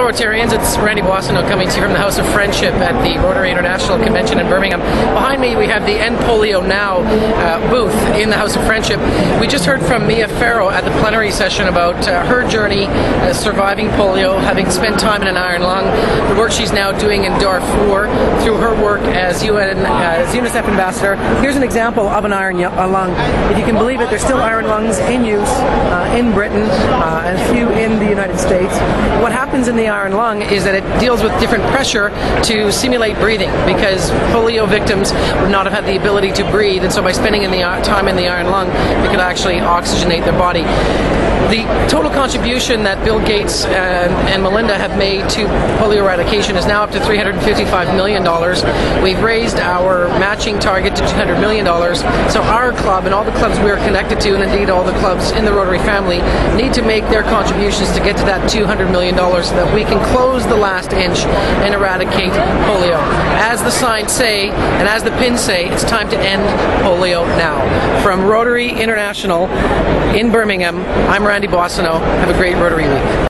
Hello Rotarians, it's Randy Boissonnault coming to you from the House of Friendship at the Rotary International Convention in Birmingham. Behind me we have the End Polio Now booth in the House of Friendship. We just heard from Mia Farrow at the plenary session about her journey surviving polio, having spent time in an iron lung, the work she's now doing in Darfur through her work as UNICEF ambassador. Here's an example of an iron lung. If you can believe it, there's still iron lungs in use in Britain and a few in the United States. What happens in the iron lung is that it deals with different pressure to simulate breathing, because polio victims would not have had the ability to breathe, and so by spending time in the iron lung, they could actually oxygenate their body. The total contribution that Bill Gates and Melinda have made to polio eradication is now up to $355 million. We've raised our matching target to $200 million. So our club and all the clubs we are connected to, and indeed all the clubs in the Rotary family, need to make their contributions to get to that $200 million so that we can close the last inch and eradicate polio. As the signs say, and as the pins say, it's time to end polio now. From Rotary International in Birmingham, I'm Randy Boissonnault. Have a great Rotary week.